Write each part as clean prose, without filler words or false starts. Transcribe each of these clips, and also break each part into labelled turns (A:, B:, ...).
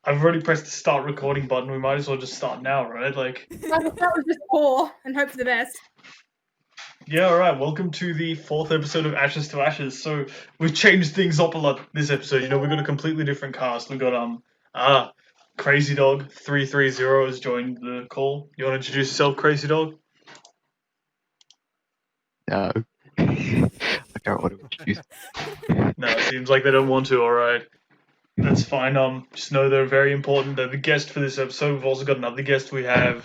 A: I've already pressed the start recording button. We might as well just start now, right?
B: That was just poor and hope for the best.
A: Yeah, all right. Welcome to the fourth episode of Ashes to Ashes. So we've changed things up a lot this episode. We've got a completely different cast. We've got Crazydog 330 has joined the call. You want to introduce yourself, Crazydog?
C: No. I don't want to introduce.
A: No, it seems like they don't want to. All right, that's fine. Just know they're very important. They're the guest for this episode. We've also got another guest. We have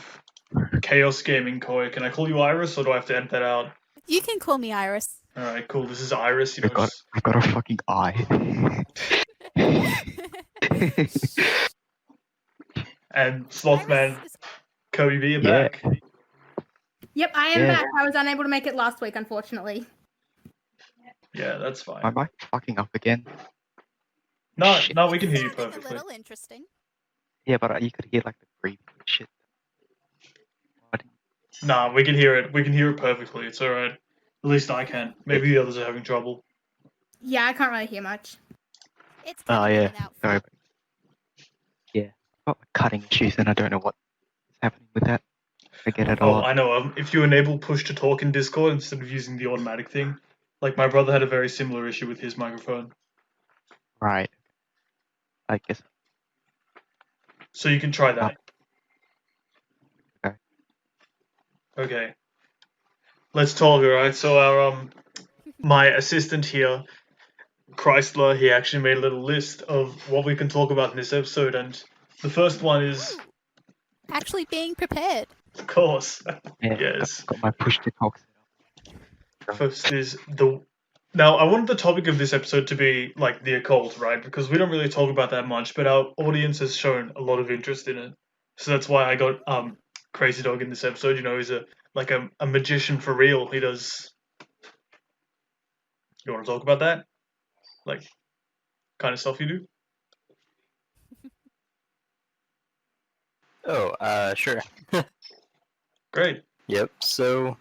A: Chaos Gaming Koi. Can I call you Iris, or do I have to edit that out?
D: You can call me Iris.
A: All right, cool. This is Iris.
C: I've got a fucking eye.
A: And Slothman Kobe B are back.
B: Yep, I am back. I was unable to make it last week, unfortunately.
A: Yeah, that's fine.
C: My mic fucking up again.
A: No, we can hear you
D: Sounding
A: perfectly.
D: a little interesting.
C: Yeah, but you could hear like the breathing and shit.
A: Nah, we can hear it. We can hear it perfectly. It's all right. At least I can. Maybe the others are having trouble.
B: Yeah, I can't really hear much.
D: It's
C: Oh
D: kind of
C: yeah, sorry. Yeah, I've got cutting issues and I don't know what's happening with that. I get it a lot.
A: I know. If you enable push to talk in Discord instead of using the automatic thing, like my brother had a very similar issue with his microphone.
C: Right. I guess.
A: So you can try that.
C: Okay.
A: Okay. Let's talk, alright? So our my assistant here, Chrysler, he actually made a little list of what we can talk about in this episode, and the first one is
D: Actually being prepared.
A: of course.
C: Yeah,
A: Yes.
C: I've got my push to talk.
A: First is Now, I wanted the topic of this episode to be like the occult, right? Because we don't really talk about that much, but our audience has shown a lot of interest in it. So that's why I got Crazydog in this episode. He's a magician for real. He does. You want to talk about that? Like, kind of stuff you do?
E: Sure.
A: Great.
E: Yep, so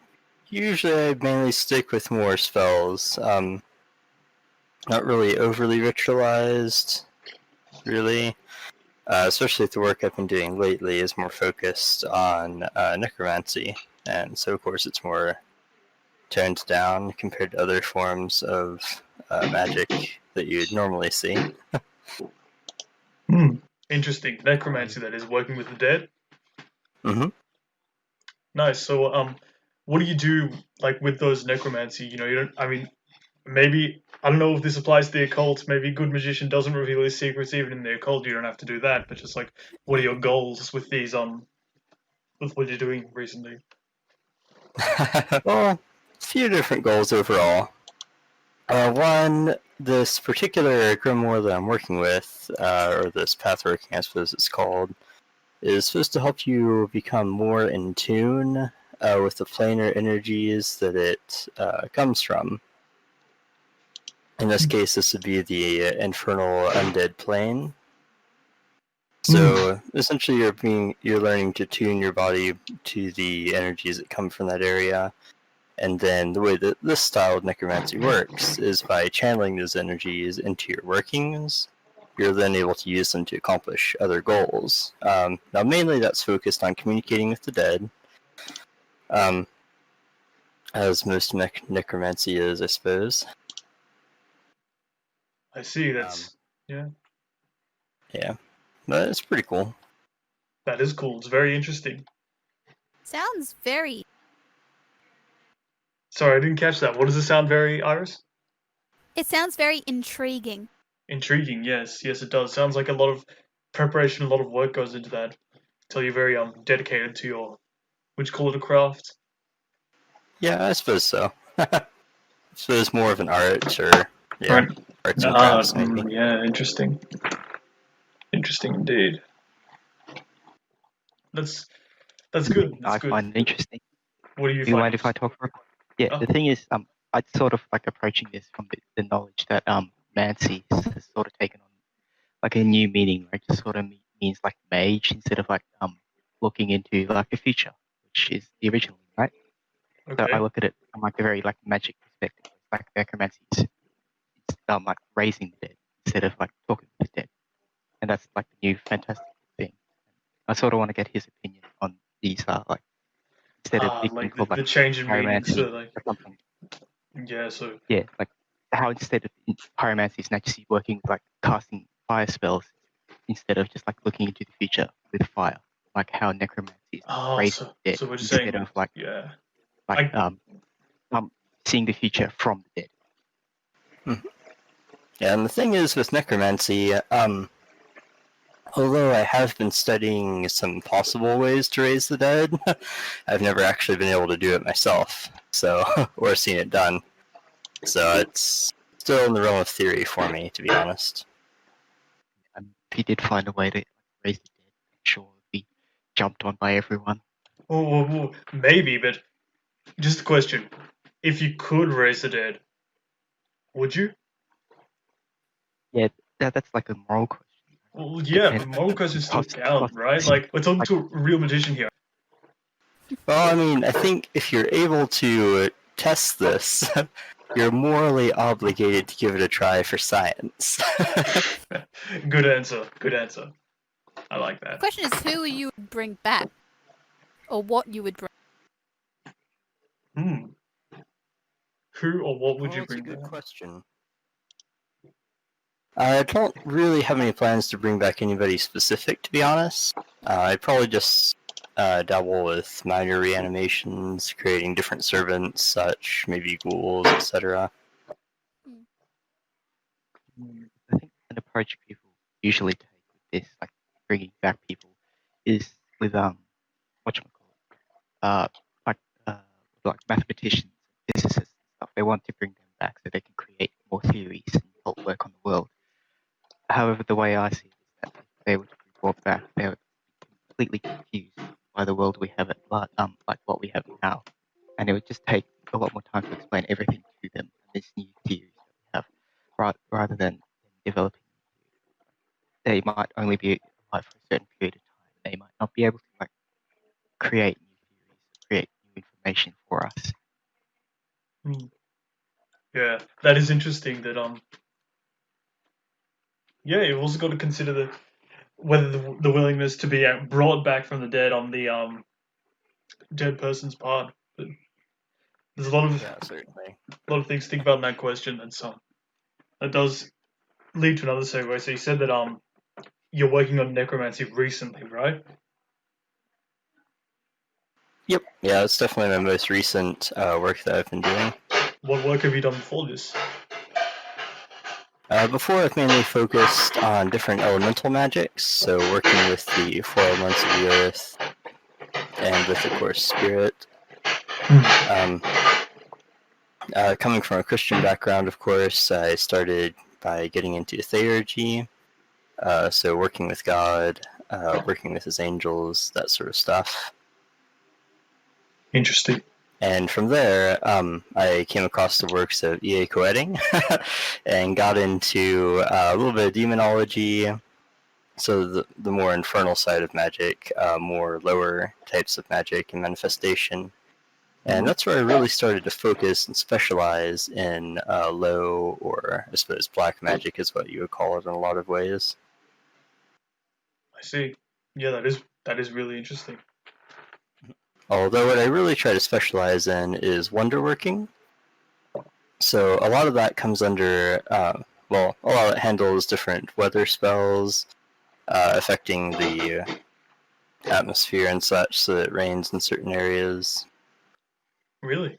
E: usually I mainly stick with more spells. Not really overly ritualized, really. Especially if the work I've been doing lately is more focused on necromancy, and so of course it's more toned down compared to other forms of magic that you'd normally see.
A: Interesting. Necromancy, that is, working with the dead?
E: Mm-hmm.
A: Nice. So, what do you do, like, with those necromancy? You don't, maybe, I don't know if this applies to the occult. Maybe a good magician doesn't reveal his secrets even in the occult. You don't have to do that. But just, like, what are your goals with these, with what you're doing recently?
E: Well, a few different goals overall. One, this particular grimoire that I'm working with, or this pathworking, I suppose it's called, is supposed to help you become more in tune with the planar energies that it comes from. In this case, this would be the infernal undead plane. So essentially, you're learning to tune your body to the energies that come from that area. And then the way that this style of necromancy works is by channeling those energies into your workings. You're then able to use them to accomplish other goals. Now, mainly that's focused on communicating with the dead, as most necromancy is, I suppose.
A: I see. That's
E: Yeah, but it's pretty cool.
A: that is cool. It's very interesting.
D: Sounds very...
A: Sorry, I didn't catch that. What does it sound very, Iris?
D: It sounds very intriguing.
A: Intriguing, yes. Yes, it does. Sounds like a lot of preparation, a lot of work goes into that. Until you're very dedicated to your, would you call it a craft?
E: Yeah, I suppose so. I suppose more of an art, or
A: Right.
E: arts and crafts, maybe.
A: Yeah, interesting. Interesting indeed. That's good. That's
C: I
A: good.
C: find it interesting.
A: What do you
C: Do you
A: find?
C: mind if I talk for a bit? Yeah,
A: Oh.
C: the thing is, I'd sort of like approaching this from the knowledge that Mancy has sort of taken on like a new meaning, right? Just sort of means like mage instead of like looking into like the future, which is the original, right?
A: Okay.
C: So I look at it from like a very like magic perspective. Like necromancy is like raising the dead instead of like talking to the dead. and that's like the new fantastic thing. I sort of want to get his opinion on these, like instead of it being
A: like
C: called
A: the
C: like
A: change in meaning.
C: pyromancy
A: So like,
C: or something.
A: yeah. So
C: Yeah, like how instead of pyromancy is actually working with like casting fire spells instead of just like looking into the future with fire, like how necromancy is raising the dead
A: so we're
C: instead
A: saying,
C: of like
A: yeah.
C: like
A: I,
C: seeing the future from the dead.
E: Yeah, and the thing is with necromancy, although I have been studying some possible ways to raise the dead, I've never actually been able to do it myself, so or seen it done. So it's still in the realm of theory for me, to be honest.
C: And if he did find a way to raise the dead, I'm sure it would be jumped on by everyone.
A: maybe, but just a question: if you could raise the dead, would you?
C: Yeah, that's like a moral question.
A: Well, yeah, but
C: Depends.
A: moral questions still
C: Cost-
A: count, right? Like, we're talking
C: like-
A: to a real magician here.
E: Well, I mean, I think if you're able to test this, you're morally obligated to give it a try for science.
A: Good answer. Good answer. I like
D: The
A: that.
D: question is who you would bring back, or what you would bring.
A: Hmm. Who or what would
E: Well,
A: you
E: that's a
A: bring
E: good
A: back?
E: question. I don't really have any plans to bring back anybody specific, to be honest. I'd probably just dabble with minor reanimations, creating different servants, such maybe ghouls, etc.
C: I think an approach people usually take with this, like bringing back people, is with uh like uh like mathematicians, physicists, and stuff. They want to bring them back so they can create more theories and help work on the world. However, the way I see it is that if they were to be brought back, they would be completely confused by the world we have like what we have now, and it would just take a lot more time to explain everything to them and these new theories that we have, rather than developing they might only be alive for a certain period of time. They might not be able to like create new theories, create new information for us.
A: Yeah, that is interesting. That yeah, you've also got to consider whether the willingness to be brought back from the dead on the dead person's part. But there's
E: Yeah, certainly.
A: a lot of things to think about in that question, and so that does lead to another segue. So you said that you're working on necromancy recently, right?
E: Yep. Yeah, it's definitely my most recent work that I've been doing.
A: What work have you done before this?
E: Before, I've mainly focused on different elemental magics, so working with the four elements of the earth, and with, of course, spirit. Coming from a Christian background, of course, I started by getting into theurgy, so working with God, working with his angels, that sort of stuff.
A: Interesting.
E: And from there, I came across the works of E.A. Coetting and got into a little bit of demonology, so the more infernal side of magic, more lower types of magic and manifestation. And that's where I really started to focus and specialize in low, or I suppose black magic is what you would call it in a lot of ways.
A: I see. Yeah, that is really interesting.
E: Although what I really try to specialize in is wonderworking. So a lot of that comes under, a lot of it handles different weather spells, affecting the atmosphere and such, so that it rains in certain areas.
A: Really?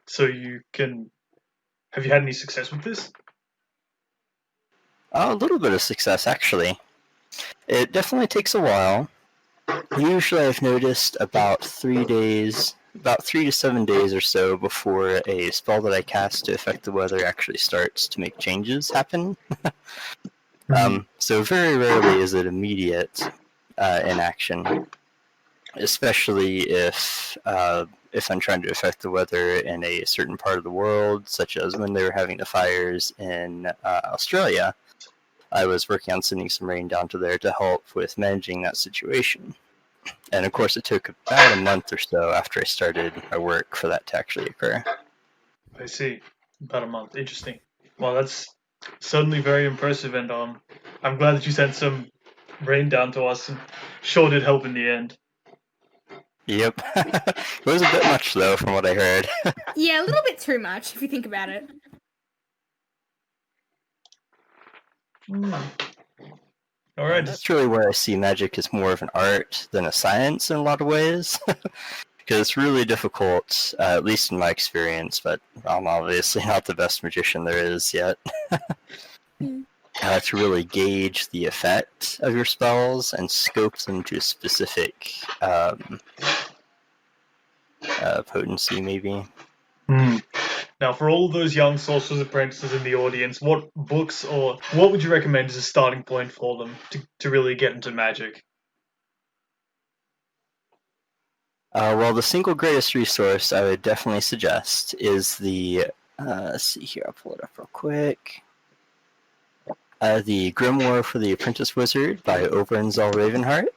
A: So have you had any success with this?
E: A little bit of success, actually. It definitely takes a while. Usually I've noticed about 3 days, about 3 to 7 days or so before a spell that I cast to affect the weather actually starts to make changes happen. So very rarely is it immediate in action, especially if I'm trying to affect the weather in a certain part of the world, such as when they were having the fires in Australia. I was working on sending some rain down to there to help with managing that situation. And of course, it took about a month or so after I started my work for that to actually occur.
A: I see. About a month. Interesting. Well, that's certainly very impressive, and I'm glad that you sent some rain down to us, and sure did help in the end.
E: Yep. It was a bit much, though, from what I heard.
B: Yeah, a little bit too much if you think about it.
A: All right.
E: That's really where I see magic as more of an art than a science in a lot of ways. Because it's really difficult, at least in my experience, but I'm obviously not the best magician there is yet, to really gauge the effect of your spells and scope them to a specific potency, maybe.
A: Now, for all those young sorcerers apprentices in the audience, what books or what would you recommend as a starting point for them to really get into magic?
E: Well, the single greatest resource I would definitely suggest is the, let's see here, I'll pull it up real quick. The Grimoire for the Apprentice Wizard by Oberynzal Ravenheart.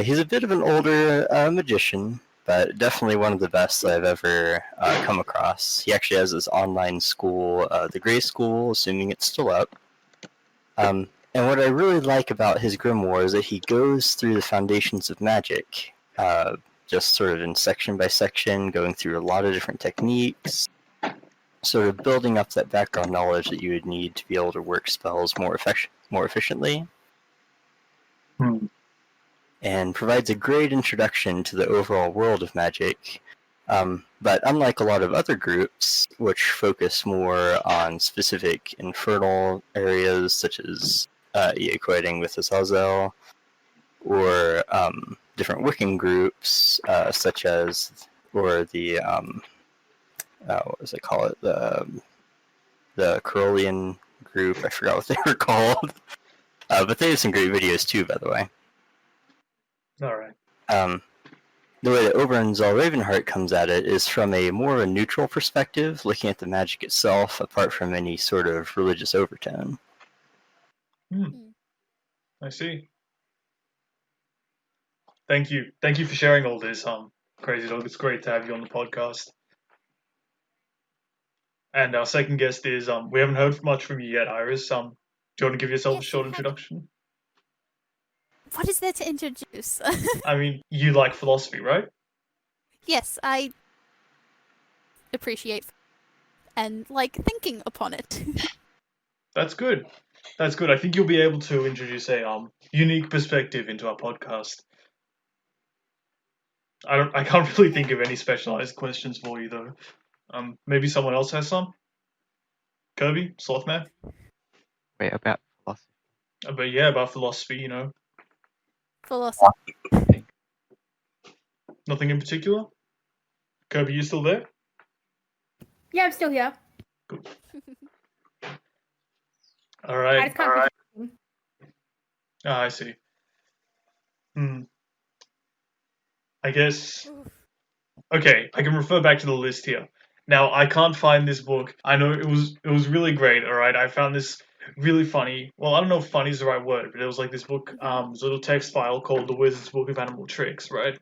E: He's a bit of an older magician, but definitely one of the best I've ever come across. He actually has this online school, the Grey School, assuming it's still up. And what I really like about his Grimoire is that he goes through the foundations of magic, just sort of in section by section, going through a lot of different techniques, sort of building up that background knowledge that you would need to be able to work spells more efficiently. And provides a great introduction to the overall world of magic. But unlike a lot of other groups, which focus more on specific infernal areas, such as equating with Azazel, or different Wiccan groups, such as, or the, what does it call it, the Carolean group, I forgot what they were called. But they have some great videos too, by the way.
A: All right.
E: The way that Oberynzal Ravenheart comes at it is from a more of a neutral perspective, looking at the magic itself, apart from any sort of religious overtone.
A: I see. Thank you for sharing all this, Crazydog. It's great to have you on the podcast. And our second guest is we haven't heard much from you yet, Iris. Do you want to give yourself a short introduction?
D: What is there to introduce?
A: I mean, you like philosophy, right?
D: Yes, I appreciate and like thinking upon it.
A: That's good. That's good. I think you'll be able to introduce a unique perspective into our podcast. I can't really think of any specialized questions for you though. Maybe someone else has some. Kirby, Slothman.
C: Wait, about philosophy.
A: But yeah, about philosophy, you know.
D: Philosophy.
A: Nothing in particular. Kirby, you still there?
B: Yeah, I'm still here.
A: Good. All right.
B: I just can't
A: I see. I guess. Okay, I can refer back to the list here. Now, I can't find this book. I know it was really great. All right, I found this really funny. Well, I don't know if funny is the right word, but it was like this book, little text file called The Wizard's Book of Animal Tricks, right?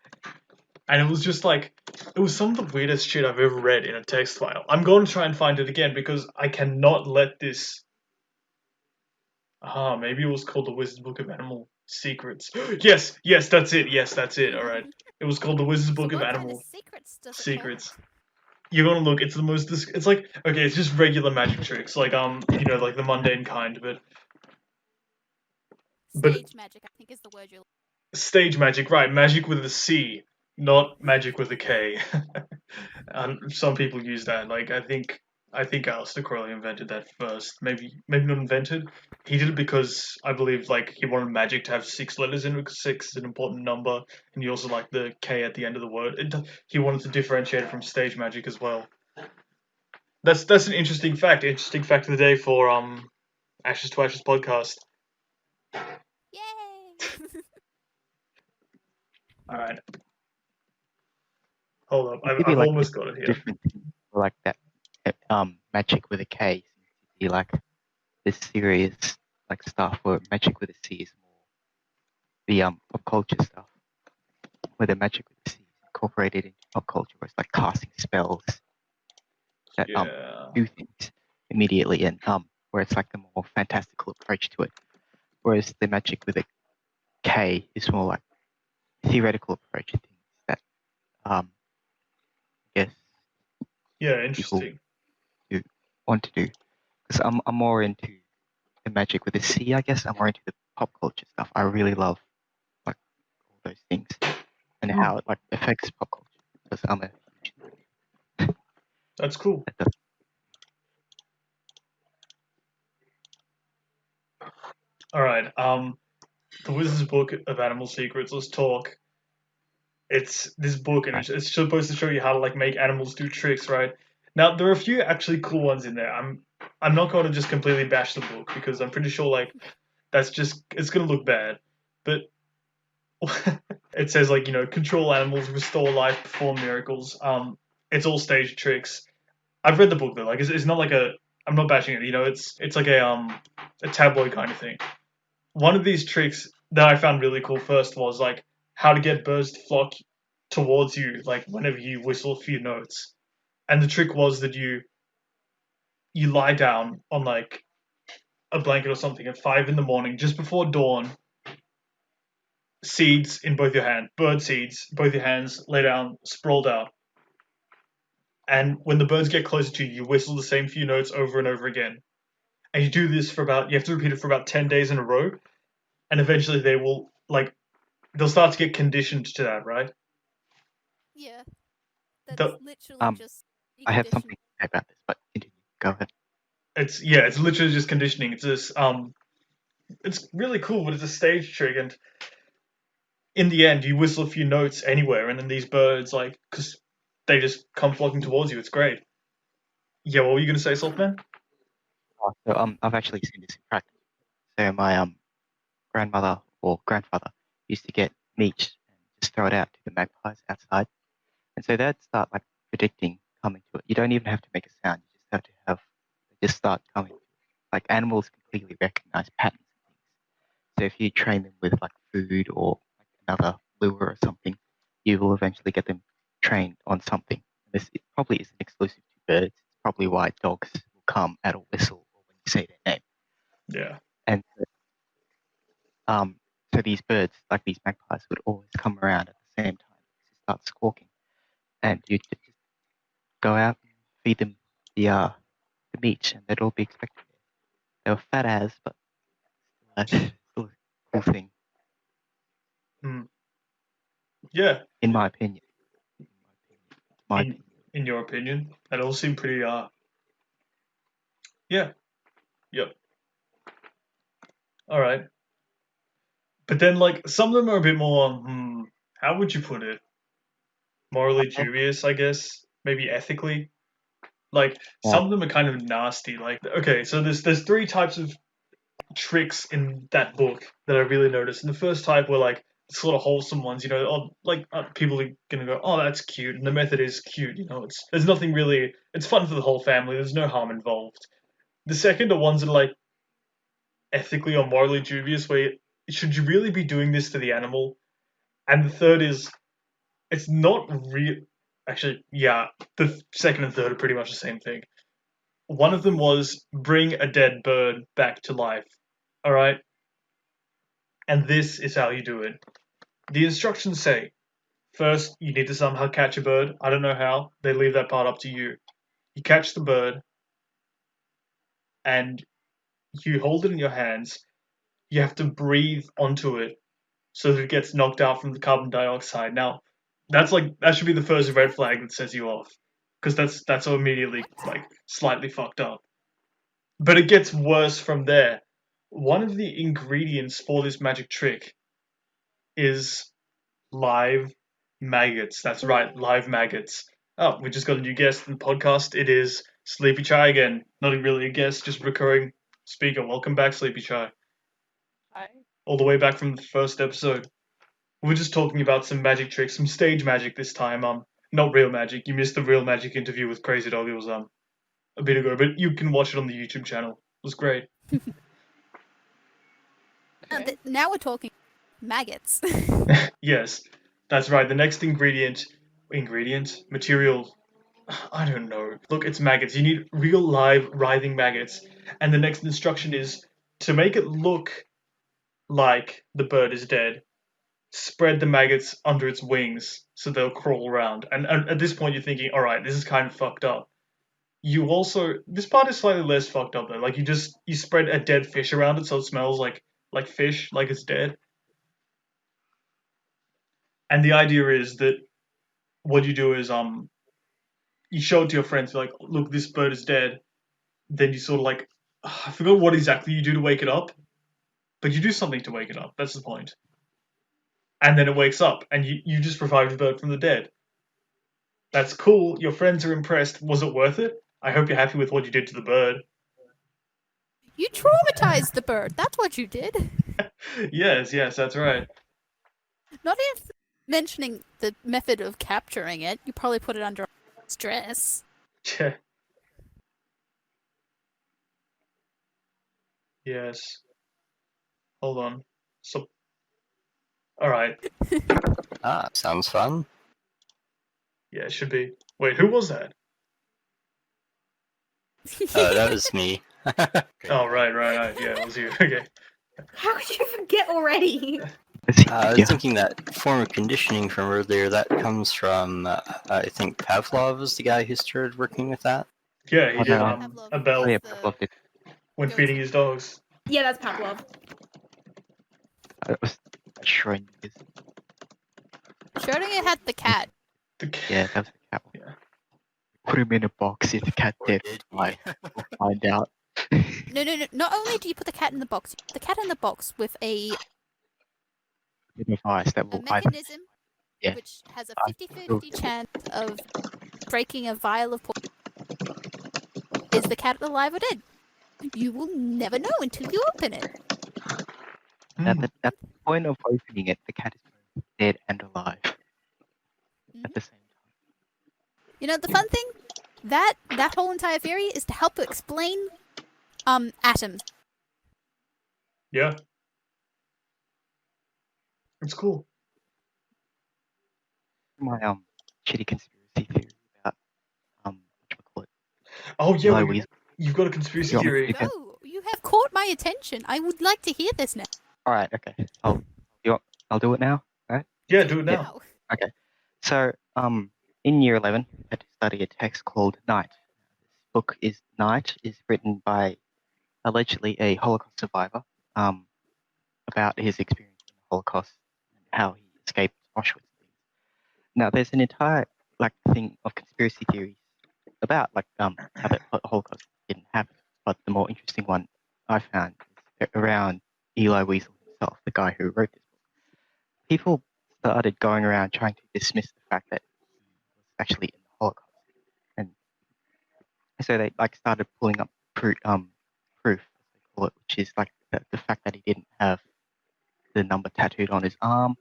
A: And it was just like, it was some of the weirdest shit I've ever read in a text file. I'm going to try and find it again because I cannot let this. Maybe it was called The Wizard's Book of Animal Secrets. Yes, that's it. Yes, that's it. All right. It was called The Wizard's Book of Animal Secrets. You're gonna look. It's the most. It's like, okay. It's just regular magic tricks, like like the mundane kind, but
D: Stage magic, I think, is the word you're.
A: Stage magic, right? Magic with a C, not magic with a K. And some people use that. Like I think Aleister Crowley invented that first. Maybe not invented. He did it because I believe like he wanted magic to have 6 letters in it because 6 is an important number, and he also liked the K at the end of the word. He wanted to differentiate it from stage magic as well. That's an interesting fact. Interesting fact of the day for Ashes to Ashes podcast.
D: Yay!
A: All right. Hold up, I've
C: like
A: almost got it here.
C: Different like that, magic with a K seems to be like this serious like stuff, where magic with a C is more the pop culture stuff, where the magic with a C is incorporated into pop culture, where it's like casting spells that do things immediately, and where it's like the more fantastical approach to it. Whereas the magic with a K is more like theoretical approach to things that I guess
A: Yeah,
C: people
A: interesting.
C: do want to do. Because I'm more into the magic with a C, I guess. I'm more into the pop culture stuff. I really love like all those things and how it like affects pop culture. Because I'm a huge
A: That's cool.
C: that does-
A: All right. The Wizard's Book of Animal Secrets. Let's talk. It's this book, and it's supposed to show you how to like make animals do tricks, right? Now there are a few actually cool ones in there. I'm not going to just completely bash the book because I'm pretty sure like that's just it's gonna look bad. But it says like control animals, restore life, perform miracles. It's all stage tricks. I've read the book though. Like it's not like a I'm not bashing it. It's like a tabloid kind of thing. One of these tricks that I found really cool first was like how to get birds to flock towards you like whenever you whistle a few notes. And the trick was that you lie down on like a blanket or something at 5 in the morning, just before dawn, seeds in both your hands, bird seeds, both your hands, lay down, sprawled out. And when the birds get closer to you, you whistle the same few notes over and over again. And you do this you have to repeat it for about 10 days in a row. And eventually they'll start to get conditioned to that, right?
D: Yeah. That's
A: The,
D: literally just
C: I have
D: conditioning.
C: something to say about this, but continue. Go ahead.
A: it's literally just conditioning. It's really cool, but it's a stage trick, and in the end, you whistle a few notes anywhere, and then these birds, because they just come flocking towards you. It's great. Yeah, what were you gonna say, Saltman?
C: So I've actually seen this in practice. So my grandmother or grandfather used to get meat and just throw it out to the magpies outside. And so they'd start like predicting coming to it. You don't even have to make a sound. You just have to they just start coming. Like animals completely recognize patterns and things. So if you train them with like food or like another lure or something, you will eventually get them trained on something. This it probably isn't exclusive to birds. It's probably why dogs will come at a whistle or when you say their name.
A: Yeah.
C: And so these birds, like these magpies, would always come around at the same time to start squawking, and you just go out and feed them the meat, and they'd all be expecting it. They were fat as, but still a cool thing,
A: Yeah.
C: in my opinion. My
A: In
C: opinion.
A: in your opinion, that all seemed pretty. Yeah. Yep. All right. But then, like, some of them are a bit more. How would you put it? Morally dubious, I guess. Maybe ethically. Like,
C: Yeah.
A: some of them are kind of nasty. Like, okay, so there's three types of tricks in that book that I really noticed. And the first type were like sort of wholesome ones, people are gonna go, oh, that's cute, and the method is cute. There's nothing really. It's fun for the whole family. There's no harm involved. The second are ones that are like ethically or morally dubious, where should you really be doing this to the animal? And the third is it's not real. Actually, yeah, the second and third are pretty much the same thing. One of them was bring a dead bird back to life. All right. And this is how you do it. The instructions say, first, you need to somehow catch a bird. I don't know how. They leave that part up to you. You catch the bird, and you hold it in your hands. You have to breathe onto it so that it gets knocked out from the carbon dioxide. Now, that should be the first red flag that sets you off, because that's immediately like slightly fucked up. But it gets worse from there. One of the ingredients for this magic trick is live maggots. That's right, live maggots. Oh, we just got a new guest in the podcast. It is Sleepy Chai again. Not really a guest, just recurring speaker. Welcome back, Sleepy Chai.
F: Hi.
A: All the way back from the first episode. We're just talking about some magic tricks, some stage magic this time. Not real magic. You missed the real magic interview with Crazydog. It was a bit ago, but you can watch it on the YouTube channel. It was great.
F: Okay.
D: Now we're talking maggots.
A: Yes, that's right. The next material I don't know. Look, it's maggots. You need real live writhing maggots. And the next instruction is to make it look like the bird is dead, spread the maggots under its wings so they'll crawl around. And at this point, you're thinking, all right, this is kind of fucked up. You also this part is slightly less fucked up though. Like you spread a dead fish around it so it smells like fish, like it's dead. And the idea is that what you do is you show it to your friends, you're like, look, this bird is dead. Then you sort of like I forgot what exactly you do to wake it up, but you do something to wake it up. That's the point. And then it wakes up, and you just revived the bird from the dead. That's cool. Your friends are impressed. Was it worth it? I hope you're happy with what you did to the bird.
D: You traumatized the bird. That's what you did.
A: Yes, that's right.
D: Not even mentioning the method of capturing it. You probably put it under stress.
A: Yeah. Yes. Hold on. So, all right.
E: Sounds fun.
A: Yeah, it should be. Wait, who was that?
E: That was me.
A: Oh, right. Yeah, it was you. Okay.
B: How could you forget already?
E: I was thinking that form of conditioning from earlier, that comes from, I think Pavlov was the guy who started working with that.
A: Yeah, he
C: Oh,
A: did
C: no.
D: Pavlov.
A: a bell
C: Oh, yeah,
D: The-
C: Pavlov did.
A: when feeding his dogs.
B: Yeah, that's Pavlov.
C: I was Schrödinger's.
D: Schrödinger had the cat.
C: Yeah, that was the cat one.
A: Yeah.
C: Put him in a box. If the cat dead, we'll find out.
D: No. Not only do you put the cat in the box, you put the cat in the box with a
C: Device that will either
D: mechanism
C: Yeah.
D: which has a 50-50 chance of breaking a vial of poison. Is the cat alive or dead? You will never know until you open it.
C: at the point of opening it, the cat is both dead and alive at the same time.
D: You know the fun thing? That whole entire theory is to help explain atoms.
A: Yeah. It's cool.
C: My shitty conspiracy theory about whatchamacallit.
A: Oh yeah,
C: Eli
A: we-
C: Weasel.
A: you've got a conspiracy
C: Yeah.
A: theory.
C: Okay.
D: Go! You have caught my attention. I would like to hear this now.
C: All right, okay. I'll do it now.
A: Yeah, do it now.
D: Wow.
C: Okay. So in year 11, I had to study a text called Night. This book is Night is written by allegedly a Holocaust survivor about his experience in the Holocaust and how he escaped Auschwitz. Now, there's an entire thing of conspiracy theories about how the Holocaust didn't happen, but the more interesting one I found is around Eli Weasel himself, the guy who wrote this book. People started going around trying to dismiss the fact that he was actually in the Holocaust, and so they started pulling up proof, as they call it, which is the fact that he didn't have the number tattooed on his arm.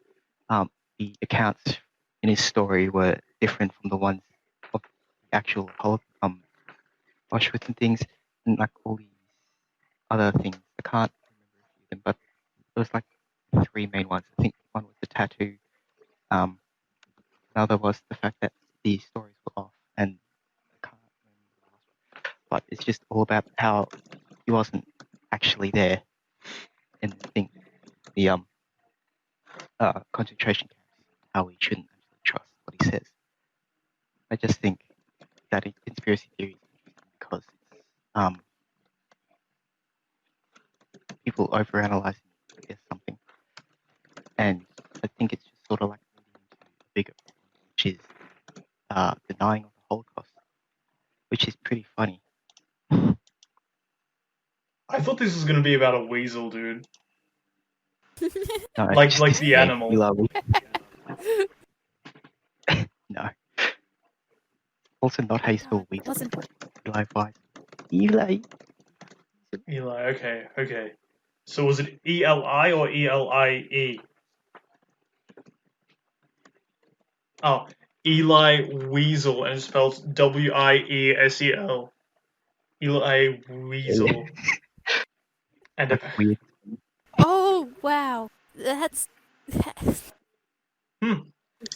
C: The accounts in his story were different from the ones of the actual Auschwitz and things, and all these other things. I can't remember a few of them, but there was three main ones. I think one was the tattoo. Another was the fact that the stories were off, and I can't remember the last one. But it's just all about how he wasn't actually there in the concentration camps. How we shouldn't actually trust what he says. I just think that a conspiracy theory is interesting because it's people overanalyzing, I guess, something, and I think it's just sort of leading into a bigger problem, which is denying of the Holocaust, which is pretty funny.
A: I thought this was gonna be about a weasel, dude.
C: No,
A: Like
C: it's
A: the
C: just me,
A: animal.
C: Eli Weasel. No. Also not Hazel Weasel.
D: Wasn't
C: Eli Weisel. Eli.
A: Eli. Okay. So was it ELI or ELIE? Oh, Eli Weasel, and it's spelled WIESEL. Eli Weasel. And
C: That's weird.
D: Oh wow, that's
A: Hmm.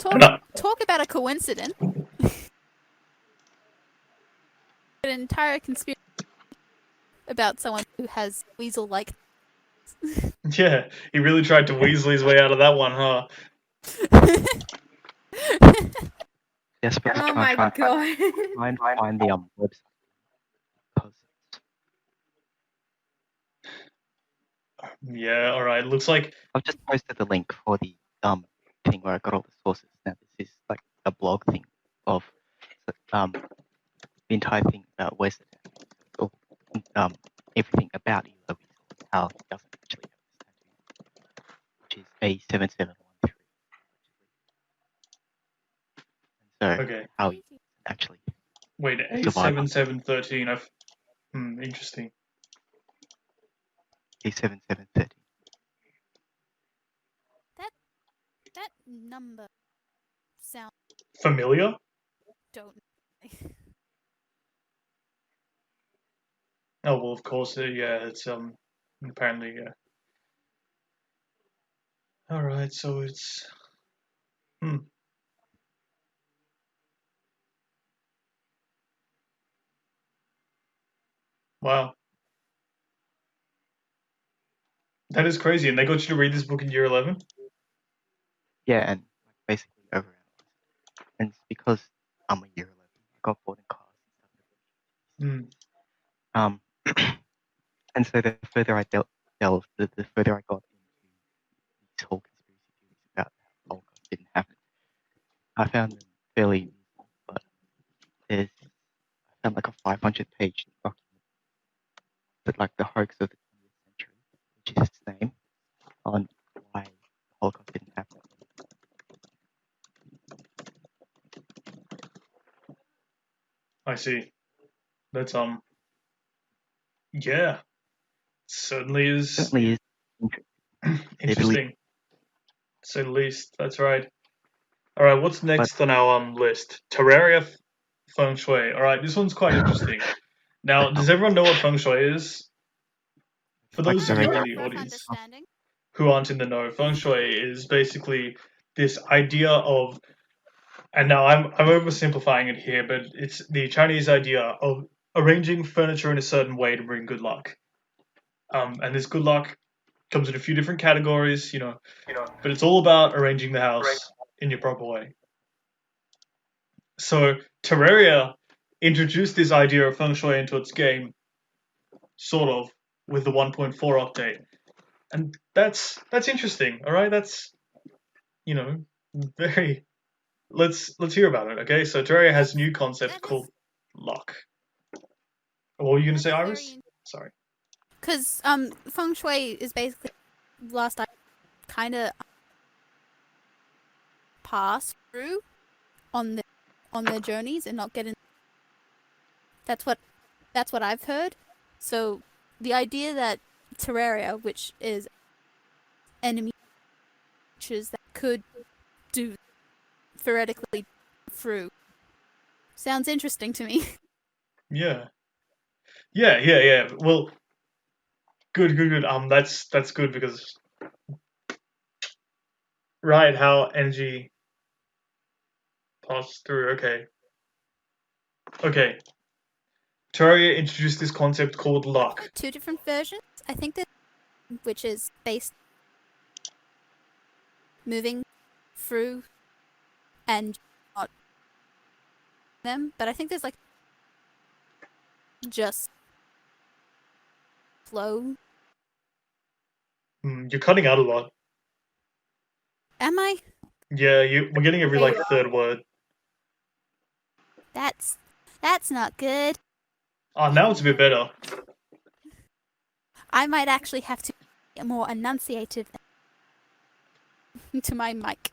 A: I'm not-
D: talk about a coincidence.
A: I,
D: an entire conspiracy about someone who has weasel-like.
A: Yeah, he really tried to weasel his way out of that one, huh?
C: Yes, but
B: Oh
C: try
B: my
C: and
B: god.
C: find the website because
A: Yeah, alright. Looks like
C: I've just posted the link for the thing where I got all the sources. Now this is like a blog thing of the entire thing about West, or everything about Elo Weasel, how he doesn't actually have this tattoo, which is A7713. And so
A: okay.
C: how he actually
A: Wait,
C: survived
A: A7713. Interesting.
C: A7713.
D: That number sounds
A: Familiar?
D: don't.
A: Oh well, of course. Yeah, it's apparently yeah. All right, so it's wow, that is crazy. And they got you to read this book in year 11.
C: Yeah, and like basically overanalyze it. And it's because I'm a year 11. I got bored in class and
A: Hmm.
C: stuff. And so the further I delved, the further I got into these whole conspiracy theories about how the Holocaust didn't happen, I found them fairly amusing. But I found like a 500-page document, but like the hoax of the 20th century, which is its name, on why the Holocaust didn't happen.
A: I see. That's yeah, certainly is
C: Certainly is
A: interesting, to say the least. That's right. All right, what's next on our list? Terraria feng shui. All right, this one's quite interesting. Now, does everyone know what feng shui is? For
C: like
A: those of
C: very
A: you in the
D: Rough
A: audience
D: understanding.
A: who aren't in the know, feng shui is basically this idea of, and now I'm oversimplifying it here, but it's the Chinese idea of arranging furniture in a certain way to bring good luck. And this good luck comes in a few different categories, but it's all about arranging the house in your proper way. So Terraria introduced this idea of feng shui into its game, sort of, with the 1.4 update, and that's interesting. All right, that's very. Let's hear about it. Okay, so Terraria has a new concept called luck. What were you gonna say, Iris? Sorry.
D: Because feng shui is basically last I kind of pass through on their journeys and not get in. That's what I've heard. So the idea that Terraria, which is enemy creatures that could do theoretically through, sounds interesting to me.
A: Yeah. Well, good. That's good because right, how energy passes through. Okay. Terraria introduced this concept called luck.
D: Two different versions. I think that which is based moving through and not them, but I think there's like just flow.
A: You're cutting out a lot.
D: Am I?
A: Yeah, we're getting every like third word.
D: That's not good.
A: Oh, now it's a bit better.
D: I might actually have to get more enunciative to my mic.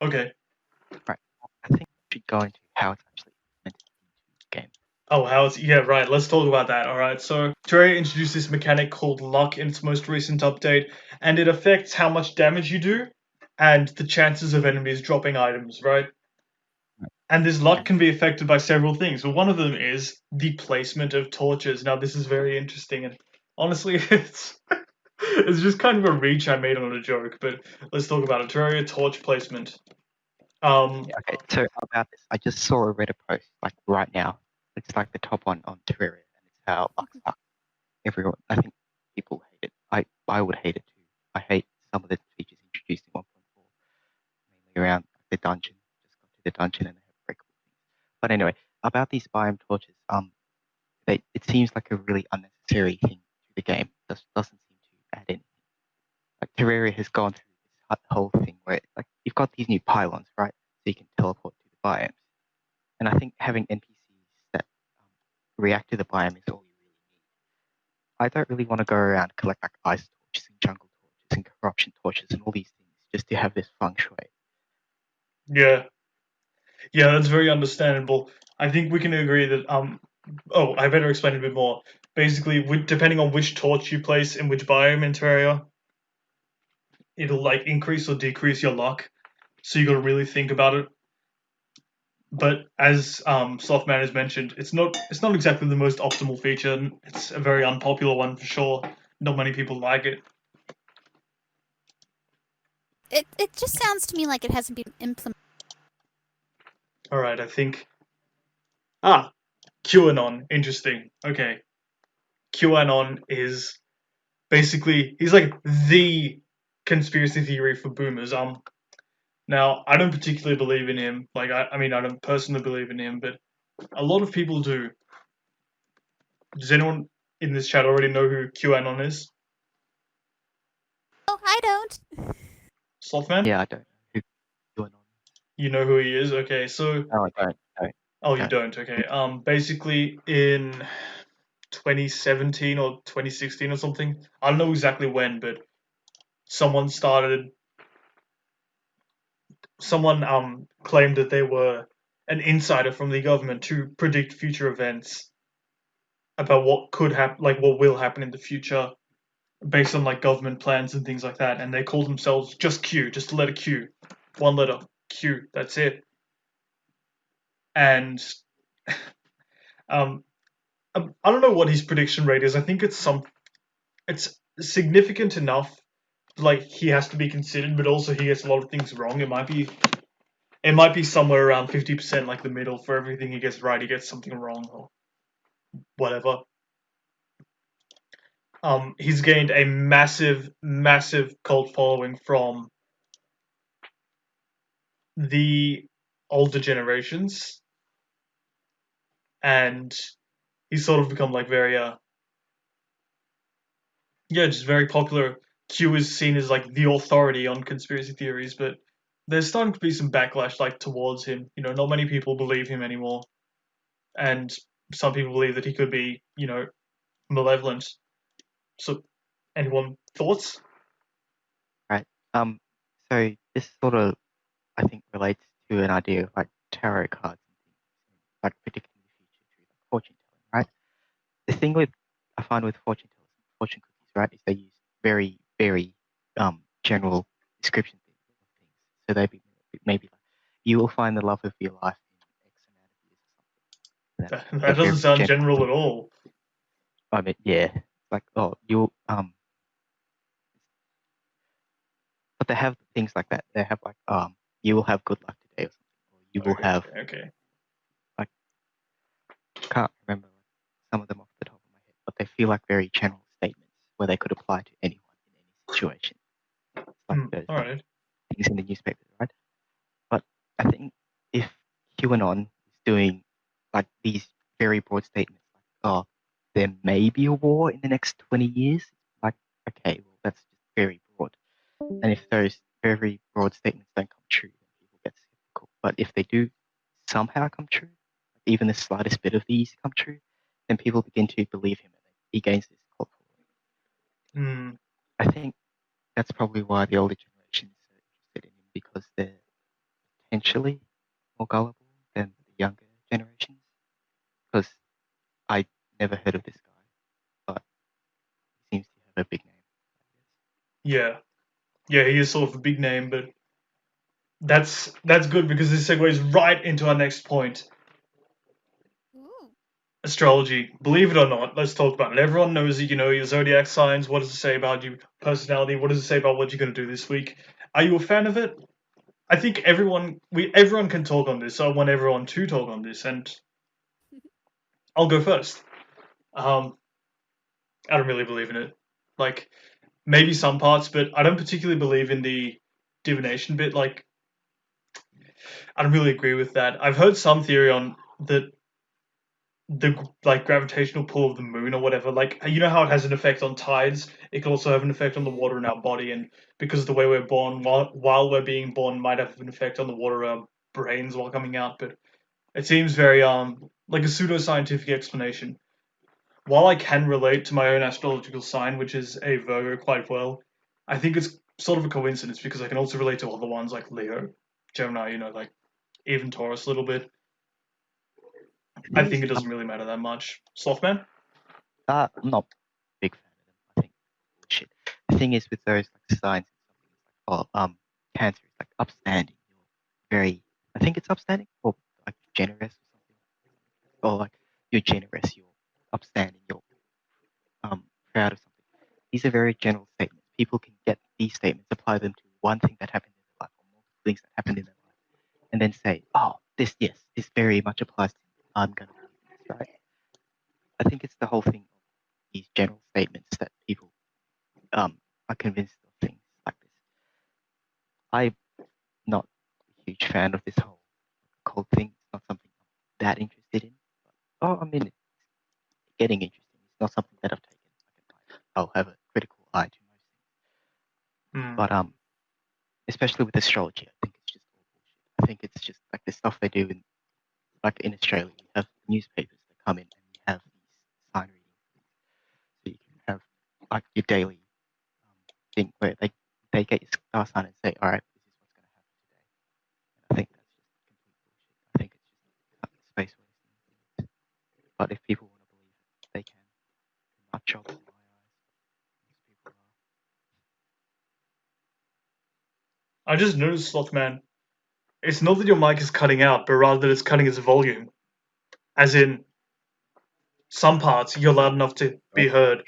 A: Okay.
C: right. I think we should go into how it's actually implemented into the game.
A: Oh, how it's right. Let's talk about that. All right. So Terraria introduced this mechanic called luck in its most recent update, and it affects how much damage you do and the chances of enemies dropping items. Right. And this luck can be affected by several things. But one of them is the placement of torches. Now, this is very interesting, and honestly, it's just kind of a reach I made on a joke. But let's talk about it. Terraria torch placement.
C: Yeah, okay, so about this, I just saw a Reddit post like right now. It's like the top one on Terraria, and it's how like sucks. Everyone, I think people hate it. I would hate it too. I hate some of the features introduced in 1.4, mainly around the dungeon. Just got to the dungeon and they have breakable things. But anyway, about these biome torches, it seems like a really unnecessary thing to the game. Just doesn't seem to add anything. Like Terraria has gone through this whole thing where like you've got these new pylons, right? So you can teleport to the biomes. And I think having NPCs that react to the biome is all you really need. I don't really want to go around and collect like ice torches and jungle torches and corruption torches and all these things just to have this feng shui.
A: Yeah. Yeah, that's very understandable. I think we can agree that I better explain a bit more. Basically, depending on which torch you place in which biome in Terraria, it'll like increase or decrease your luck. So you got to really think about it. But as Softman has mentioned, it's not exactly the most optimal feature. And it's a very unpopular one for sure. Not many people like it.
D: It just sounds to me like it hasn't been implemented.
A: All right, I think. QAnon, interesting. Okay, QAnon is basically he's like the conspiracy theory for boomers. Now I don't particularly believe in him. Like I mean I don't personally believe in him, but a lot of people do. Does anyone in this chat already know who QAnon is?
D: Oh, I don't.
A: Slothman?
C: Yeah, I don't know who's going on.
A: You know who he is? Okay, so
C: No, I don't. No.
A: oh, you don't. Okay. Basically in 2017 or 2016 or something. I don't know exactly when, but someone claimed that they were an insider from the government to predict future events about what could happen, like what will happen in the future, based on like government plans and things like that. And they called themselves just Q, just a letter Q, one letter Q. That's it. And I don't know what his prediction rate is. I think it's significant enough. Like he has to be considered, but also he gets a lot of things wrong. It might be somewhere around 50%, like the middle. For everything he gets right, he gets something wrong or whatever. He's gained a massive, massive cult following from the older generations, and he's sort of become like very just very popular. Q is seen as like the authority on conspiracy theories, but there's starting to be some backlash like towards him. You know, not many people believe him anymore, and some people believe that he could be, malevolent. So, anyone thoughts?
C: Right. So this sort of, I think, relates to an idea of like tarot cards and things, like predicting the future through like fortune telling, right? The thing with I find with fortune tellers, fortune cookies, right, is they use very, very general description things of things. So they be maybe like you will find the love of your life in X amount of years or something.
A: That doesn't sound general at all.
C: I mean, yeah, like you'll but they have things like that. They have like you will have good luck today or something, or you will have
A: Okay.
C: like I can't remember some of them off the top of my head, but they feel like very general statements where they could apply to anyone in any situation. It's like those
A: all right.
C: things in the newspaper, right? But I think if QAnon is doing like these very broad statements, like there may be a war in the next 20 years, like okay, well that's just very broad. And if those very broad statements don't come true, then people get skeptical. But if they do somehow come true, even the slightest bit of these come true, then people begin to believe him and he gains this cult following. I think that's probably why the older generation is so interested in him, because they're potentially more gullible than the younger generations. Because I never heard of this guy, but he seems to have a big name.
A: Yeah, he is sort of a big name, but that's good because this segues right into our next point.
D: Ooh.
A: Astrology. Believe it or not, let's talk about it. Everyone knows that, your zodiac signs. What does it say about your personality? What does it say about what you're going to do this week? Are you a fan of it? I think everyone can talk on this, so I want everyone to talk on this, and I'll go first. I don't really believe in it. Like, maybe some parts, but I don't particularly believe in the divination bit. Like, I don't really agree with that. I've heard some theory on the gravitational pull of the moon or whatever. Like, you know how it has an effect on tides, it can also have an effect on the water in our body, and because of the way we're born, while we're being born, might have an effect on the water in our brains while coming out. But it seems very like a pseudoscientific explanation. While I can relate to my own astrological sign, which is a Virgo, quite well, I think it's sort of a coincidence because I can also relate to other ones like Leo, Gemini, like even Taurus a little bit. I think it doesn't really matter that much. Slothman?
C: I'm not a big fan of them. I think bullshit. The thing is with those like signs and something Cancer is like upstanding. You're very, I think it's upstanding or like generous or something. Or like you're generous, you're upstanding, you're proud of something. These are very general statements. People can get these statements, apply them to one thing that happened in their life or multiple things that happened in their life, and then say, "Oh, this very much applies to me. I'm gonna believe this, right?" I think it's the whole thing of these general statements that people are convinced of things like this. I'm not a huge fan of this whole occult thing. It's not something I'm that interested in. But, I mean, it's getting interesting. It's not something that I've taken. I'll have a critical eye to most things. But especially with astrology, I think it's just all bullshit. I think it's just like the stuff they do in Australia. You have newspapers that come in and you have these sign readings. So you can have like your daily thing where they get your star sign and say, all right, this is what's going to happen today. And I think that's just complete bullshit. I think it's just space wasting. But if people want to believe it, they can. Nut job in my eyes. Most people are.
A: I just noticed, Slothman, it's not that your mic is cutting out, but rather that it's cutting its volume. As in, some parts you're loud enough to be heard,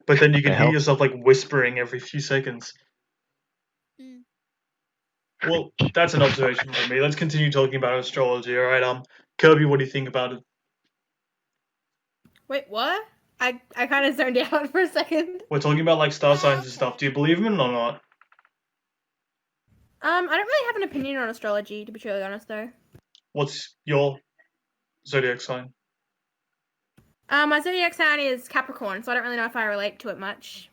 A: but then you can hear yourself like whispering every few seconds. Well, that's an observation from me. Let's continue talking about astrology, alright? Kirby, what do you think about it?
B: Wait, what? I kind of zoned out for a second.
A: We're talking about like star signs and stuff. Do you believe in them or not?
B: I don't really have an opinion on astrology, to be truly honest, though.
A: What's your zodiac sign?
B: My zodiac sign is Capricorn, so I don't really know if I relate to it much.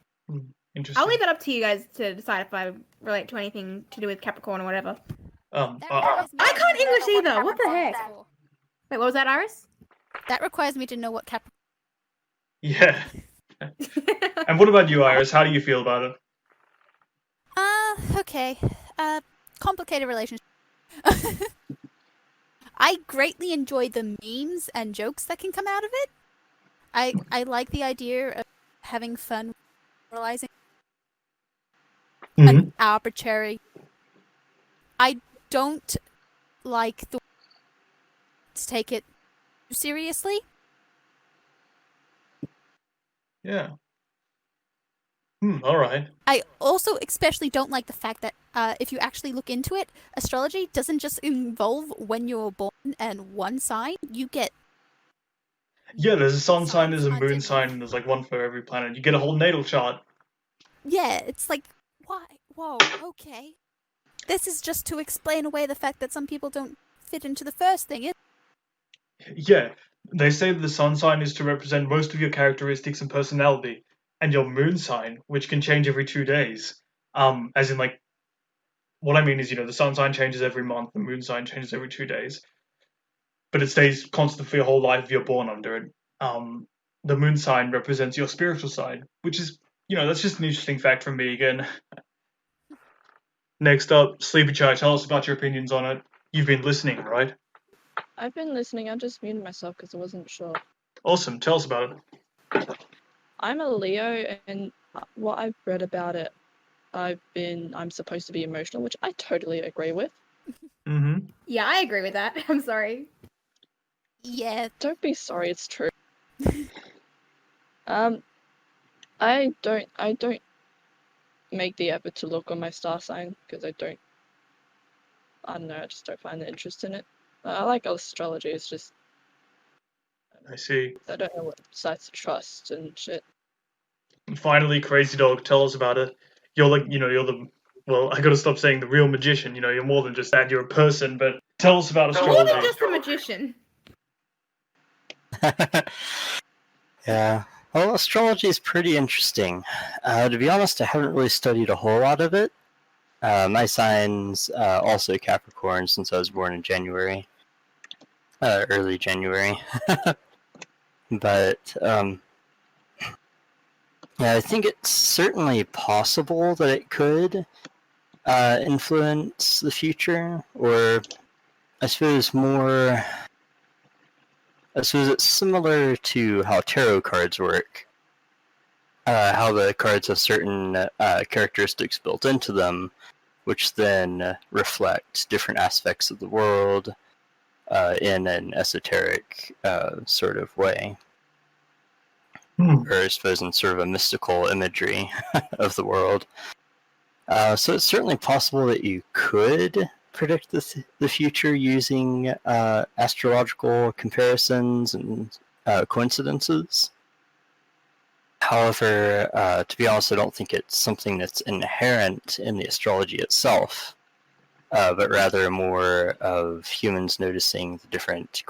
A: Interesting.
B: I'll leave it up to you guys to decide if I relate to anything to do with Capricorn or whatever.
D: I
B: can't English either. What the heck? Wait, what was that, Iris?
D: That requires me to know what Capricorn.
A: Yeah. And what about you, Iris? How do you feel about it?
D: Okay. Complicated relationship. I greatly enjoy the memes and jokes that can come out of it. I like the idea of having fun realizing an arbitrary. I don't like the to take it seriously.
A: Yeah. All right.
D: I also especially don't like the fact that if you actually look into it, astrology doesn't just involve when you're born and one sign. You get
A: there's a sun sign, there's a moon sign, and there's like one for every planet. You get a whole natal chart.
D: Yeah, it's like, why? Whoa, okay. This is just to explain away the fact that some people don't fit into the first thing.
A: Yeah, they say that the sun sign is to represent most of your characteristics and personality, and your moon sign, which can change every 2 days. As in, like, what I mean is, the sun sign changes every month, the moon sign changes every 2 days, but it stays constant for your whole life if you're born under it. The moon sign represents your spiritual side, which is, that's just an interesting fact from me again. Next up, Sleepy Chai, tell us about your opinions on it. You've been listening, right?
F: I've been listening. I just muted myself because I wasn't sure.
A: Awesome. Tell us about it.
F: I'm a Leo, and what I've read about it, I'm supposed to be emotional, which I totally agree with.
B: Yeah, I agree with that. I'm sorry.
D: Yeah.
F: Don't be sorry. It's true. I don't make the effort to look on my star sign because I don't I don't know. I just don't find the interest in it. I like astrology. It's just
A: I see.
F: I don't know what sites to trust and shit.
A: And finally, Crazydog, tell us about it. You're like, you're the, well, I gotta stop saying the real magician. You're more than just that. You're a person, but tell us about
B: More
A: astrology.
B: than just a magician.
E: Yeah. Well, astrology is pretty interesting. To be honest, I haven't really studied a whole lot of it. My sign's also Capricorn since I was born in January. Early January. But, yeah, I think it's certainly possible that it could influence the future, or I suppose it's similar to how tarot cards work. How the cards have certain characteristics built into them, which then reflect different aspects of the world in an esoteric sort of way. Or I suppose in sort of a mystical imagery of the world. So it's certainly possible that you could predict the future using astrological comparisons and coincidences. However, to be honest, I don't think it's something that's inherent in the astrology itself, but rather more of humans noticing the different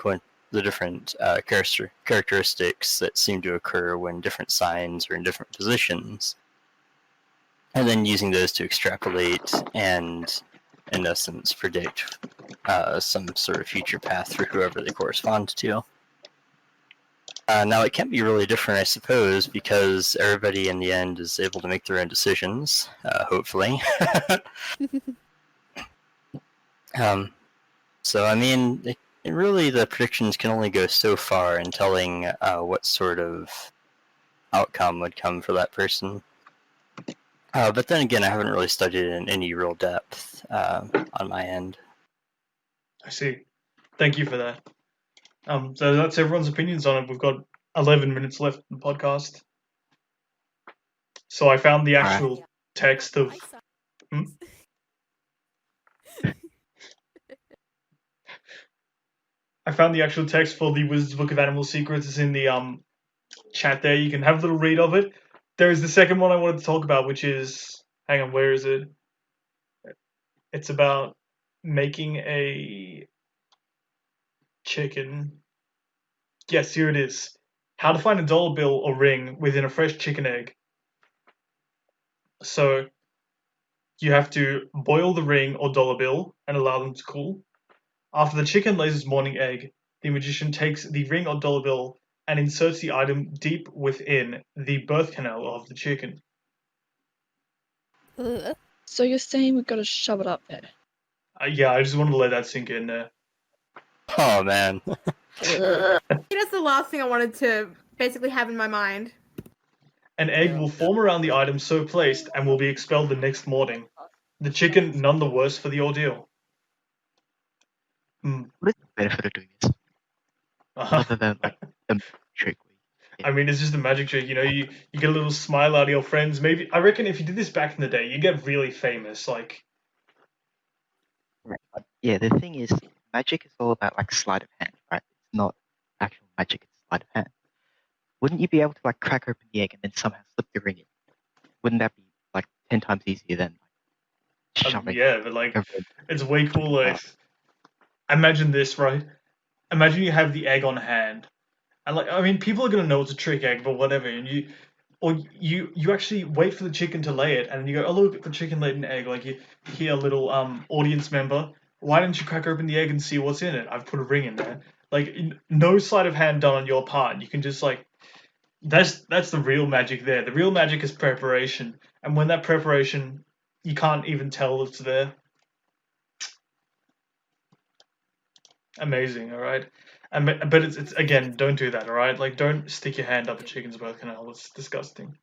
E: characteristics that seem to occur when different signs are in different positions, and then using those to extrapolate and, in essence, predict some sort of future path for whoever they correspond to. Now, it can be really different, I suppose, because everybody in the end is able to make their own decisions, hopefully. So, I mean, really the predictions can only go so far in telling what sort of outcome would come for that person. But then again, I haven't really studied it in any real depth on my end.
A: I see. Thank you for that. So that's everyone's opinions on it. We've got 11 minutes left in the podcast. So I found the actual text of. I found the actual text for the Wizard's Book of Animal Secrets. It's in the chat there. You can have a little read of it. There is the second one I wanted to talk about, which is. Hang on, where is it? It's about making a chicken. Yes, here it is. How to find a dollar bill or ring within a fresh chicken egg. So you have to boil the ring or dollar bill and allow them to cool. After the chicken lays its morning egg, the magician takes the ring or dollar bill and inserts the item deep within the birth canal of the chicken.
F: So you're saying we've got to shove it up there?
A: Yeah, I just wanted to let that sink in there.
E: Oh, man.
B: That's the last thing I wanted to basically have in my mind.
A: An egg will form around the item so placed and will be expelled the next morning. The chicken none the worse for the ordeal.
C: What is the benefit of doing this? Other than like the trick.
A: I mean, it's just a magic trick. You get a little smile out of your friends. Maybe I reckon if you did this back in the day, you get really famous. Like,
C: yeah, the thing is, magic is all about like sleight of hand, right? It's not actual magic; it's sleight of hand. Wouldn't you be able to like crack open the egg and then somehow slip the ring in? Wouldn't that be like 10 times easier than like shoving?
A: Yeah, but like it's way cooler. Imagine this, right? Imagine you have the egg on hand, and like I mean, people are gonna know it's a trick egg, but whatever. And you actually wait for the chicken to lay it, and you go, oh look, the chicken laid an egg. Like you hear a little audience member, why don't you crack open the egg and see what's in it? I've put a ring in there. Like no sleight of hand done on your part. You can just like that's the real magic there. The real magic is preparation, and when that preparation, you can't even tell it's there. Amazing, all right. But it's again, don't do that, all right. Like, don't stick your hand up a chicken's birth canal. It's disgusting.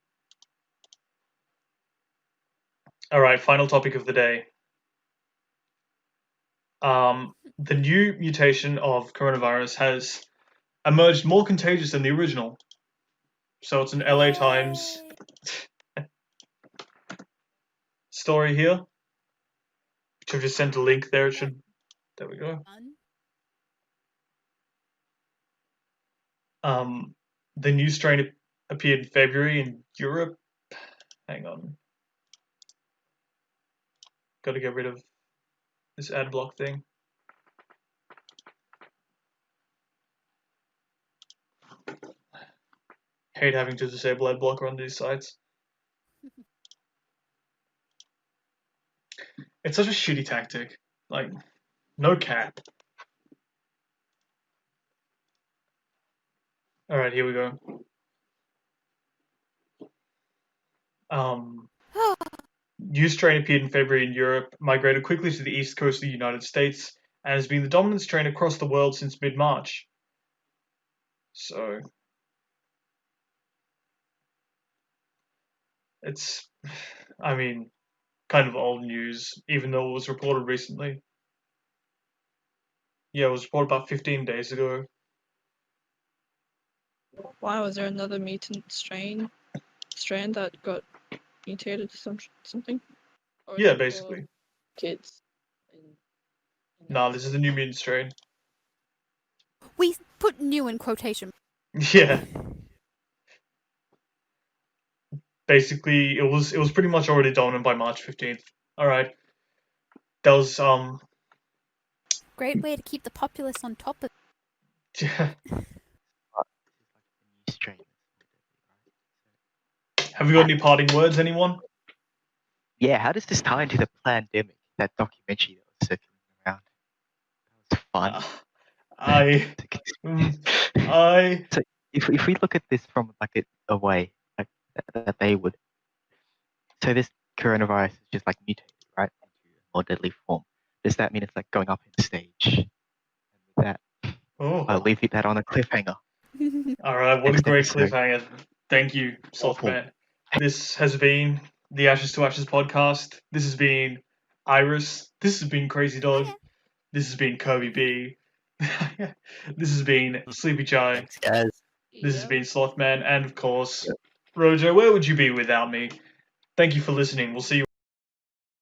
A: All right, final topic of the day. The new mutation of coronavirus has emerged more contagious than the original. So it's an LA Times story here, which I've just sent a link there. It should There we go.
D: Fun.
A: The new strain appeared in February in Europe. Hang on. Got to get rid of this ad block thing. Hate having to disable ad blocker on these sites. It's such a shitty tactic. Like, no cap. Alright, here we go. New strain appeared in February in Europe, migrated quickly to the east coast of the United States, and has been the dominant strain across the world since mid-March. So, it's, I mean, kind of old news, even though it was reported recently. Yeah, it was reported about 15 days ago.
F: Wow, is there another mutant strand that got mutated to something? Or is
A: Yeah,
F: it for
A: basically.
F: kids.
A: Nah, this is a new mutant strain.
D: We put new in quotation.
A: Yeah. Basically, it was pretty much already dominant by March 15th. Alright. That was,
D: Great way to keep the populace on top of
A: yeah.
C: New strain.
A: Have you got any parting words, anyone?
C: Yeah, how does this tie into the pandemic? That documentary that was circling around. That was fun. So if we look at this from like a way like that they would, so this coronavirus is just like mutated, right, into a more deadly form. Does that mean it's like going up in stage? And with that, I'll leave that on a cliffhanger.
A: Alright, what a
C: Next
A: great
C: episode.
A: cliffhanger. Thank you, Softman. This has been the Ashes to Ashes podcast. This has been Iris. This has been Crazydog. This has been Kirby B. This has been Sleepy Chai.
E: Thanks, guys.
A: This has been Slothman. And of course, Rojo, where would you be without me? Thank you for listening. We'll see you